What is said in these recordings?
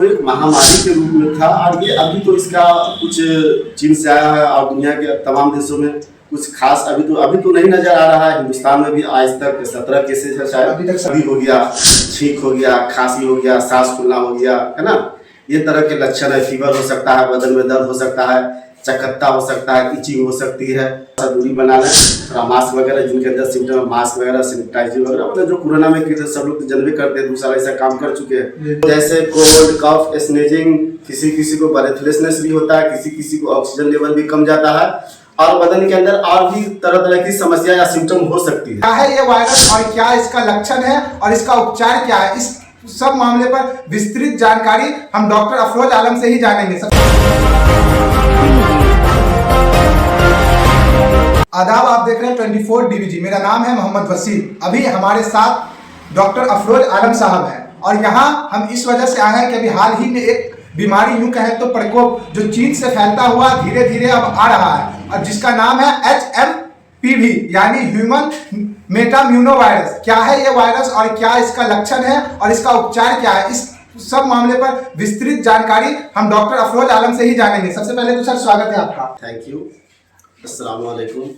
एक महामारी के रूप में था और ये अभी तो इसका कुछ चीन से आया है और दुनिया के तमाम देशों में कुछ खास अभी तो नहीं नजर आ रहा है। हिंदुस्तान में भी आज तक 17 केसेस है शायद। अभी तक सर्दी हो गया, छींक हो गया, खांसी हो गया, सांस फूलना हो गया, है ना, ये तरह के लक्षण है। फीवर हो सकता है, बदन में दर्द हो सकता है, चकत्ता हो सकता है, इचिंग हो सकती है। दूरी बना लें, थोड़ा मास्क वगैरह जिनके अंदर सिम्टम, मास्क वगैरह, सैनिटाइजर वगैरह, मतलब जो कोरोना में किए थे सब लोग तो जनवे करते हैं, दूसरा ऐसा काम कर चुके हैं। जैसे कोल्ड, कफ, स्नेजिंग, किसी किसी को ब्रेथलेसनेस भी होता है, किसी किसी को ऑक्सीजन लेवल भी कम जाता है और बदन के अंदर और भी तरह तरह की समस्या या सिम्टम हो सकती है। क्या है ये वायरस और क्या इसका लक्षण है और इसका उपचार क्या है, इस सब मामले पर विस्तृत जानकारी हम डॉक्टर अफरोज आलम से ही जानेंगे। आदाब, आप देख रहे हैं 24 DVG। मेरा नाम है मोहम्मद वसीम। अभी हमारे साथ डॉक्टर अफरोज आलम साहब हैं और यहाँ हम इस वजह से आए हैं कि अभी हाल ही में एक बीमारी, यूं कहें तो प्रकोप, जो चीन से फैलता हुआ धीरे धीरे अब आ रहा है और जिसका नाम है HMPV यानी ह्यूमन मेटाम्यूनो वायरस। क्या है ये वायरस और क्या इसका लक्षण है और इसका उपचार क्या है, इस सब मामले पर विस्तृत जानकारी हम डॉक्टर अफरोज आलम से ही जानेंगे। सबसे पहले तो सर स्वागत है आपका। Thank you. अस्सलाम वालेकुम।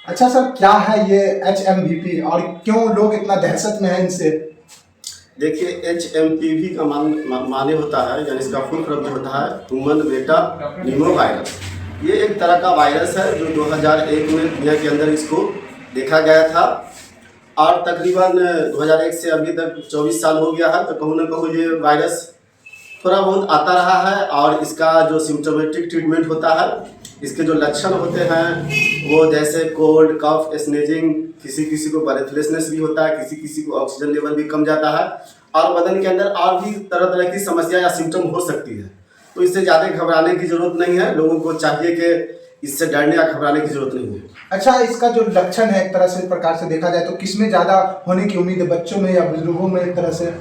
अच्छा सर, क्या है ये HMPV और क्यों लोग इतना दहशत में हैं इनसे? देखिए, HMPV का माने होता है, यानी इसका फुल फॉर्म होता है ह्यूमन मेटाम्यूनो वायरस। ये एक तरह का वायरस है जो 2001 में दुनिया के अंदर इसको देखा गया था और तकरीबन 2001 से अभी तक 24 साल हो गया है। तो कहूँ ना कहूँ ये वायरस थोड़ा बहुत आता रहा है और इसका जो सिम्टोमेटिक ट्रीटमेंट होता है, इसके जो लक्षण होते हैं वो जैसे कोल्ड, कफ, स्नेजिंग, किसी किसी को ब्रेथलेसनेस भी होता है, किसी किसी को ऑक्सीजन लेवल भी कम जाता है और बदन के अंदर और भी तरह तरह की समस्या या सिम्टम हो सकती है। तो इससे ज़्यादा घबराने की जरूरत नहीं है। लोगों को चाहिए कि इससे डरने या घबराने की जरूरत नहीं है। अच्छा, इसका जो लक्षण है एक तरह से प्रकार से देखा जाए तो किसमें ज़्यादा होने की उम्मीद है, बच्चों में या बुजुर्गों में? एक तरह से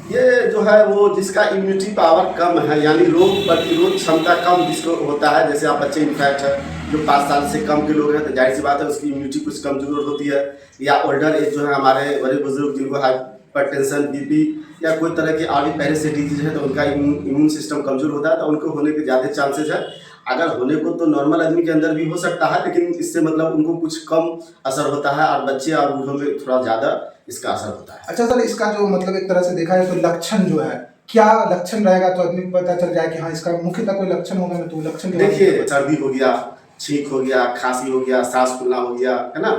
ये जो है वो जिसका इम्यूनिटी पावर कम है, यानी रोग प्रतिरोध क्षमता कम जिसको होता है, जैसे आप बच्चे इनफैक्ट है जो 5 साल से कम के लोग हैं तो जाहिर सी बात है उसकी इम्यूनिटी कुछ कमजोर होती है, या ओल्डर एज जो है हमारे बड़े बुजुर्ग जिनको हाइपरटेंशन, बीपी या कोई तरह की और भी पहले से डिजीज है तो उनका इम्यून सिस्टम कमजोर होता है तो उनको होने के ज़्यादा चांसेस है। अगर होने को तो नॉर्मल आदमी के अंदर भी हो सकता है, लेकिन इससे मतलब उनको कुछ कम असर होता है और बच्चे और बूढ़ों में थोड़ा ज़्यादा इसका असर होता है। अच्छा सर, इसका जो मतलब एक तरह से देखा जाए तो लक्षण जो है, क्या लक्षण रहेगा तो आदमी को पता चल जाए कि हाँ इसका मुख्यतः कोई लक्षण होगा ना? तो लक्षण देखिए, सर्दी हो गया, छींक हो गया, खांसी हो गया, सांस फूलना हो गया, है ना,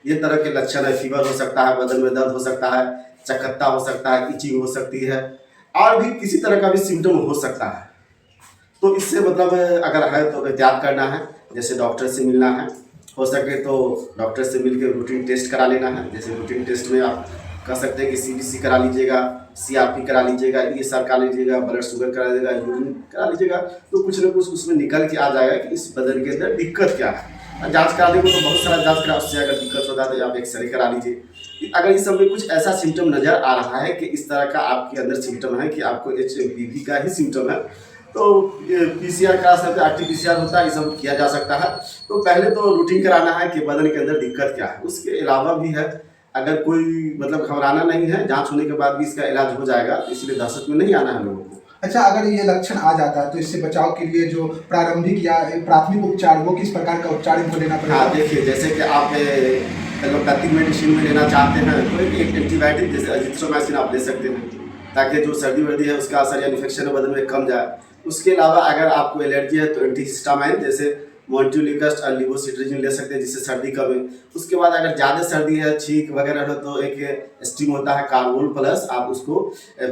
ये तरह के लक्षण है। फीवर हो सकता है, बदन में दर्द हो सकता है, चकत्ता हो सकता है, इचिंग हो सकती है और भी किसी तरह का भी सिम्टम हो सकता है। तो इससे मतलब अगर है तो एहतियात करना है, जैसे डॉक्टर से मिलना है, हो सके तो डॉक्टर से मिलकर रूटीन टेस्ट करा लेना है। जैसे रूटीन टेस्ट में आप कह सकते हैं कि CBC करा लीजिएगा, CRP करा लीजिएगा, ESR करा लीजिएगा, ब्लड शुगर करा लीजिएगा, यूरिन करा लीजिएगा, तो कुछ ना कुछ उसमें निकल के आ जाएगा कि इस बदन के अंदर दिक्कत क्या है। जांच कराने को तो बहुत सारा जांच करा, उससे अगर दिक्कत होता है तो आप एक्सरे करा लीजिए। अगर इस सब में कुछ ऐसा सिम्टम नज़र आ रहा है कि इस तरह का आपके अंदर सिम्टम है कि आपको HMPV का ही सिम्टम है, तो PCR करा सकते हैं, RT-PCR होता है, ये सब किया जा सकता है। तो पहले तो रूटीन कराना है कि बदन के अंदर दिक्कत क्या है। उसके अलावा भी है, अगर कोई मतलब घबराना नहीं है, जांच होने के बाद भी इसका इलाज हो जाएगा, इसलिए दहशत में नहीं आना है लोगों को। अच्छा, अगर ये लक्षण आ जाता है तो इससे बचाव के लिए जो प्रारंभिक या प्राथमिक उपचार, वो किस प्रकार का उपचार इनको लेना पड़ेगा? हाँ, देखिए, जैसे कि आप एलोपैथिक मेडिसिन में लेना चाहते हैं तो एक एंटीबायोटिक जैसे अजिथ्रोमाइसिन आप ले सकते हैं ताकि जो सर्दी वर्दी है उसका असर या इन्फेक्शन बदन में कम जाए। उसके अलावा अगर आपको एलर्जी है तो एंटीहिस्टामाइन जैसे मोन्टेलिकोस्ट और लिवोसिट्राजिन ले सकते हैं जिससे सर्दी कम है। उसके बाद अगर ज़्यादा सर्दी है, छींक वगैरह हो तो एक स्टीम होता है कार्बोल प्लस, आप उसको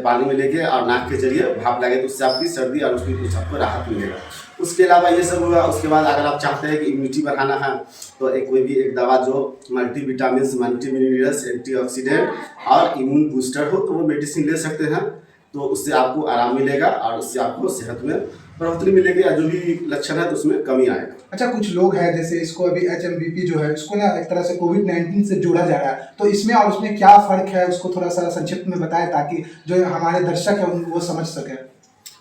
पानी में लेके और नाक के जरिए भाप लगे तो उससे आपकी सर्दी और उसकी आपको राहत मिलेगा। उसके अलावा ये सब हुआ। उसके बाद अगर आप चाहते हैं कि इम्यूनिटी बढ़ाना है तो एक कोई भी एक दवा जो मल्टीविटामिन, मल्टीमिनरल्स, एंटीऑक्सीडेंट और इम्यून बूस्टर हो तो वो मेडिसिन ले सकते हैं, तो उससे आपको आराम मिलेगा और उससे आपको सेहत में बढ़ोतरी मिलेगी या जो भी लक्षण है तो उसमें कमी आएगा। अच्छा, कुछ लोग हैं जैसे इसको अभी HMPV जो है इसको ना एक तरह से कोविड-19 से जोड़ा जा रहा है, तो इसमें और उसमें क्या फ़र्क है उसको थोड़ा सा संक्षिप्त में बताएं ताकि जो हमारे दर्शक हैं वो समझ सकें।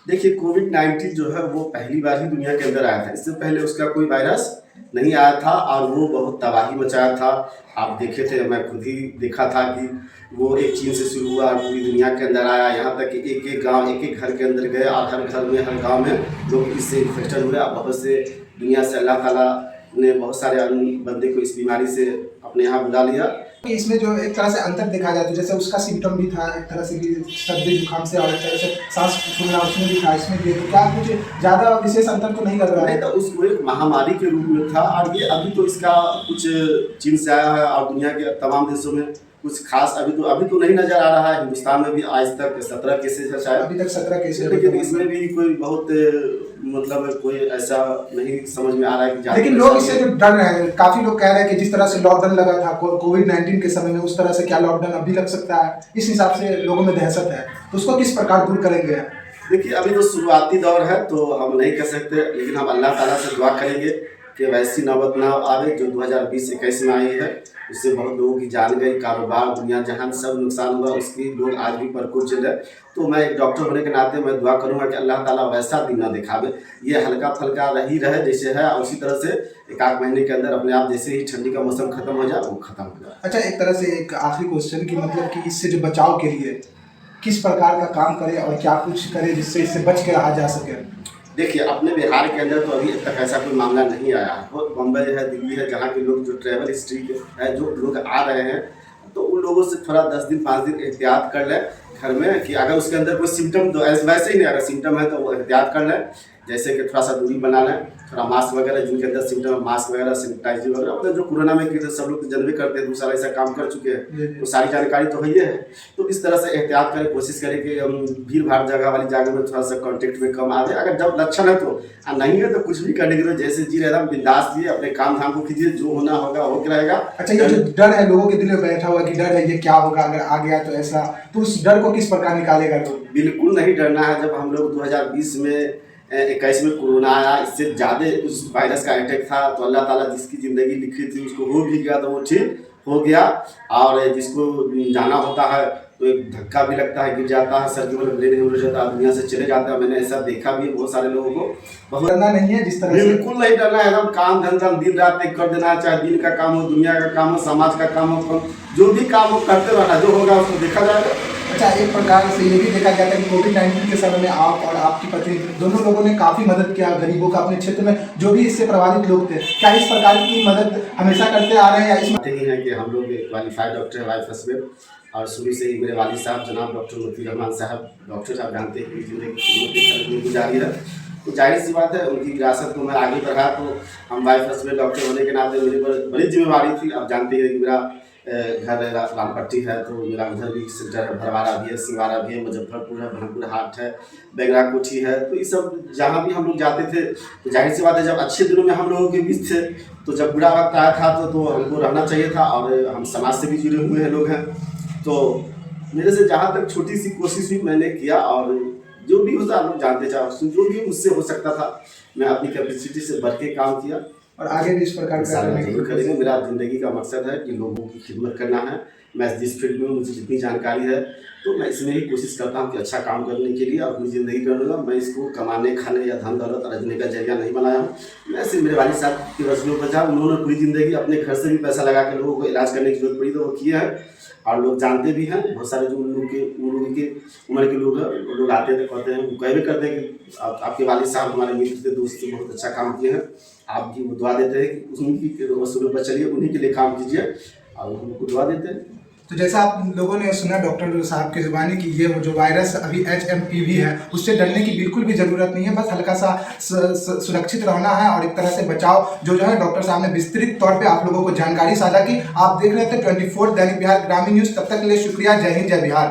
देखिए कोविड-19 जो है वो पहली बार ही दुनिया के अंदर आया था। इससे पहले उसका कोई वायरस नहीं आया था और वो बहुत तबाही मचाया था। आप देखे थे, मैं खुद ही देखा था कि वो एक चीन से शुरू हुआ और पूरी दुनिया के अंदर आया। यहाँ तक कि एक-एक गाँव, एक-एक घर के अंदर गए और हर घर में, हर गाँव में लोग इससे इन्फेक्टेड हुए। अब बहुत से दुनिया से अल्लाह ताला ने बहुत सारे बंदे को इस बीमारी से अपने यहाँ बुला लिया। कि इसमें जो एक तरह से अंतर देखा जाए तो जैसे उसका सिम्टम भी था एक तरह से कि सर्दी जुकाम से, और एक तरह से सांस फूलना उसमें भी था, इसमें भी। तो क्या कुछ ज़्यादा विशेष अंतर तो नहीं लग रहा है? नहीं, तो उसको एक महामारी के रूप में था और ये अभी तो इसका कुछ चीन से आया है और दुनिया के तमाम देशों में कुछ खास अभी तो नहीं नजर आ रहा है। हिंदुस्तान में भी आज तक 17 केसेज है शायद, अभी तक 17 केसेज, लेकिन इसमें भी कोई बहुत मतलब कोई ऐसा नहीं समझ में आ रहा है कि लेकिन लोग इससे जो डर रहे हैं, काफी लोग कह रहे हैं कि जिस तरह से लॉकडाउन लगा था कोविड-19 के समय में, उस तरह से क्या लॉकडाउन अभी लग सकता है? इस हिसाब से लोगों में दहशत है, तो उसको किस प्रकार दूर करेंगे? देखिए अभी तो शुरुआती दौर है तो हम नहीं कह सकते, लेकिन हम अल्लाह ताला से दुआ करेंगे कि वैसी नौबत ना आवे जो 2020-21 में आई है। उससे बहुत लोगों की जान गई, कारोबार, दुनिया जहान सब नुकसान हुआ, उसकी लोग आज भी परकुल चल रहे। तो मैं एक डॉक्टर होने के नाते मैं दुआ करूंगा कि अल्लाह ताला वैसा दिन ना दिखावे, ये हल्का फल्का रही रहे जैसे है, और उसी तरह से एक आध महीने के अंदर अपने आप जैसे ही ठंडी का मौसम खत्म हो जाए वो खत्म हो जाए। अच्छा, एक तरह से एक आखिरी क्वेश्चन की मतलब कि इससे जो बचाव के लिए किस प्रकार का काम करे और क्या कुछ करे जिससे इससे बच के रहा जा सके? देखिए अपने बिहार के अंदर तो अभी तक ऐसा कोई मामला नहीं आया है। बहुत बम्बई है, दिल्ली है, जहाँ के लोग जो ट्रैवल हिस्ट्री है, जो लोग आ रहे हैं, तो उन लोगों से थोड़ा 10 दिन 5 दिन एहतियात कर लें घर में कि अगर उसके अंदर कोई सिम्टम, तो वैसे ही नहीं, अगर सिम्टम है तो वो एहतियात कर लें, जैसे कि थोड़ा सा दूरी बना लें, थोड़ा मास्क वगैरह जिनके अंदर सिम्टम है, मास्क वगैरह, सैनिटाइजर वगैरह, अपने जो कोरोना में किए थे सब लोग तो जानबे करते हैं, दूसरा ऐसा काम कर चुके हैं, तो सारी जानकारी तो है ही है। तो इस तरह से एहतियात करें, कोशिश करें कि हम भीड़ भाड़ जगह वाली जगह में थोड़ा सा कॉन्टेक्ट में कम आवे। अगर जब लक्षण है तो, नहीं है तो कुछ भी करने के लिए जैसे जी रहे एकदम बिंदास जी, अपने काम धाम को कीजिए, जो होना होगा हो के रहेगा। अच्छा, ये जो डर है लोगों के दिल में बैठा हुआ कि डर है ये क्या होगा अगर आ गया तो ऐसा, तो उस डर को किस प्रकार निकालेगा लोग? बिल्कुल नहीं डरना है। जब हम लोग 2020 में 21 में कोरोना आया, इससे ज़्यादा उस वायरस का अटैक था, तो अल्लाह ताला जिसकी ज़िंदगी लिखी थी उसको हो भी गया तो वो ठीक हो गया, और जिसको जाना होता है तो एक धक्का भी लगता है, गिर जाता है, सर के बल ब्रेन हेमरेज होता है, दुनिया से चले जाता है। मैंने ऐसा देखा भी है बहुत सारे लोगों को। बहुत डरना नहीं है जिस तरह से, बिल्कुल नहीं डरना है। एकदम काम धंधा दिन रात एक कर देना, चाहे दिन का काम हो, दुनिया का काम हो, समाज का काम हो, जो भी काम हो करते रहना, जो होगा उसको देखा जाएगा। अच्छा, एक प्रकार से ये भी देखा जाता है कि कोविड-19 के समय में आप और आपकी पत्नी दोनों लोगों ने काफ़ी मदद किया गरीबों का अपने क्षेत्र में, जो भी इससे प्रभावित लोग थे। क्या इस प्रकार की मदद हमेशा करते आ रहे हैं या इसमें? बात ही है कि हम लोग एक क्वालिफाइड डॉक्टर है वाइफ हस्बैंड, और शुरू से ही मेरे वालिद साहब जनाब डॉक्टर मुफ्ती रहमान साहब, डॉक्टर साहब जानते हैं कि जिंदगी गुजारी है, तो जाहिर सी बात है उनकी विरासत को मैं आगे बढ़ा। तो हम वाइफ हस्बैंड डॉक्टर होने के नाते मेरे पर बड़ी जिम्मेवारी थी। अब जानते हैं कि मेरा घर रामपट्टी है, तो मेरा उधर भी सेंटर है, भरवाड़ा भी है, सिंगवाड़ा भी है, मुजफ्फरपुर है, ब्रह्मपुर हाट है, बेगरा कोठी है। तो ये सब जहाँ भी हम लोग जाते थे तो जाहिर सी बात है जब अच्छे दिनों में हम लोगों के बीच थे, तो जब बुरा वक्त आया था तो हमको रहना चाहिए था, और हम समाज से भी जुड़े हुए हैं लोग हैं। तो मेरे से जहाँ तक छोटी सी कोशिश हुई मैंने किया, और जो भी होता आप लोग जानते चाहे, जो भी मुझसे हो सकता था मैं अपनी कैपेसिटी से बढ़ के काम किया, और आगे भी इस प्रकार जरूर करेंगे। मेरा ज़िंदगी का मकसद है कि लोगों की खिदमत करना है। मैं जिस फील्ड में मुझे जितनी जानकारी है तो मैं इसमें ही कोशिश करता हूँ कि अच्छा काम करने के लिए अपनी ज़िंदगी कर लूँगा। मैं इसको कमाने, खाने या धन दौलत अर्जने का जरिया नहीं बनाया हूँ। मैं सिर्फ मेरे वालिद साहब की वजह पर, जहाँ उन्होंने पूरी ज़िंदगी अपने घर से भी पैसा लगा के लोगों को इलाज करने की जरूरत पड़ी तो वो किए हैं, और लोग जानते भी हैं। बहुत सारे जो उन लोगों के उम्र के लोग हैं, वो लोग आते थे, कहते हैं, वो कह भी करते हैं कि आपके वालिद साहब हमारे मित्र थे, दोस्त थे, बहुत अच्छा काम किए हैं। आप भी वो दुआ देते हैं कि उनकी वसूलों पर चलिए, उन्हीं के लिए काम कीजिए, और उनको दुआ देते हैं। तो जैसा आप लोगों ने सुना डॉक्टर साहब की ज़ुबानी कि ये जो वायरस अभी HMPV है उससे डरने की बिल्कुल भी ज़रूरत नहीं है, बस हल्का सा सुरक्षित रहना है, और एक तरह से बचाव जो है डॉक्टर साहब ने विस्तृत तौर पे आप लोगों को जानकारी साझा की। आप देख रहे थे 24 दैनिक बिहार ग्रामीण न्यूज़। तब तक के लिए शुक्रिया। जय हिंद, जय बिहार।